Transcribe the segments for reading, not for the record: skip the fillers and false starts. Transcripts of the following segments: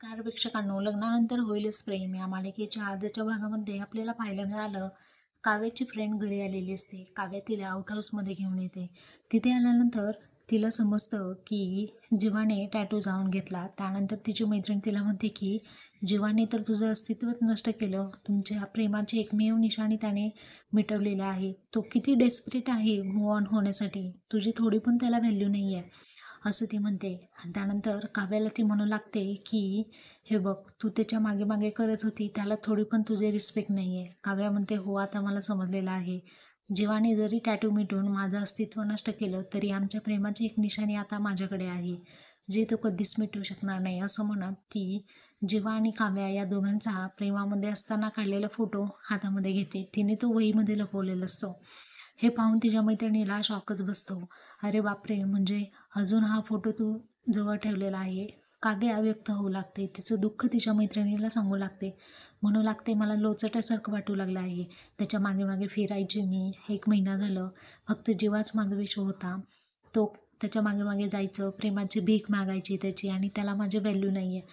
Car प्रेक्षकांनो, लग्नानंतर होईलच प्रेम या मालिकेच्या आजच्या भागामध्ये आपल्याला पाहायला मिळालं. काव्याची फ्रेंड घरी आलेली असते. काव्या तिला आउट हाऊसमध्ये घेऊन येते. तिथे आल्यानंतर तिला समजतं की जीवाने टॅटू जाऊन घेतला. त्यानंतर तिची मैत्रीण तिला म्हणते की जीवाने तर तुझं अस्तित्वच नष्ट केलं. तुमच्या प्रेमाची एकमेव निशाणी त्याने मिटवलेली आहे. तो किती डेस्परेट आहे मूव्ह ऑन होण्यासाठी. तुझी थोडी पण त्याला व्हॅल्यू नाही आहे, असं ती म्हणते. आणि त्यानंतर काव्याला ती म्हणू लागते की हे बघ, तू त्याच्या मागे मागे करत होती, त्याला थोडी पण तुझे रिस्पेक्ट नाही आहे. काव्या म्हणते, हो आता मला समजलेलं आहे. जीवाने जरी टॅटू मिटून माझं अस्तित्व नष्ट केलं तरी आमच्या प्रेमाची एक निशाणी आता माझ्याकडे आहे, जे तो कधीच मिटवू शकणार नाही. असं म्हणत ती जीवा आणि काव्या या दोघांचा प्रेमामध्ये असताना काढलेला फोटो हातामध्ये घेते. तिने तो वहीमध्ये लपवलेला असतो. हे पाहून तिच्या मैत्रिणीला शॉकच बसतो. अरे बापरे, म्हणजे अजून हा फोटो तू जवळ ठेवलेला आहे. काव्या व्यक्त होऊ लागते. तिचं दुःख तिच्या मैत्रिणीला सांगू लागते. म्हणू लागते, मला लोचटासारखं वाटू लागलं आहे. त्याच्या मागे मागे फिरायची मी. 1 महिना झालं. फक्त जीवाच माझा विषय होता. तो त्याच्या मागे मागे जायचं, प्रेमाची भीक मागायची त्याची, आणि त्याला माझी व्हॅल्यू नाही आहे.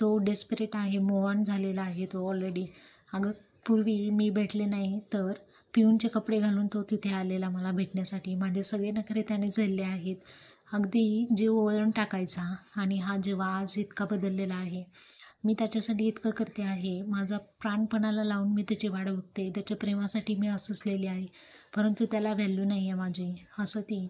तो डेस्परेट आहे, मूव्ह ऑन झालेला आहे तो ऑलरेडी. अगं, पूर्वी मी भेटले नाही तर पिऊनचे कपडे घालून तो तिथे आलेला मला भेटण्यासाठी. माझे सगळे नखरे त्याने झेलले आहेत. अगदी जीव ओवाळून टाकायचा. आणि हा जीव आज इतका बदललेला आहे. मी त्याच्यासाठी इतकं करते आहे. माझा प्राणपणाला लावून मी त्याची वाट बघते. त्याच्या प्रेमासाठी मी असुसलेली आहे. परंतु त्याला व्हॅल्यू नाही आहे माझी, असं ती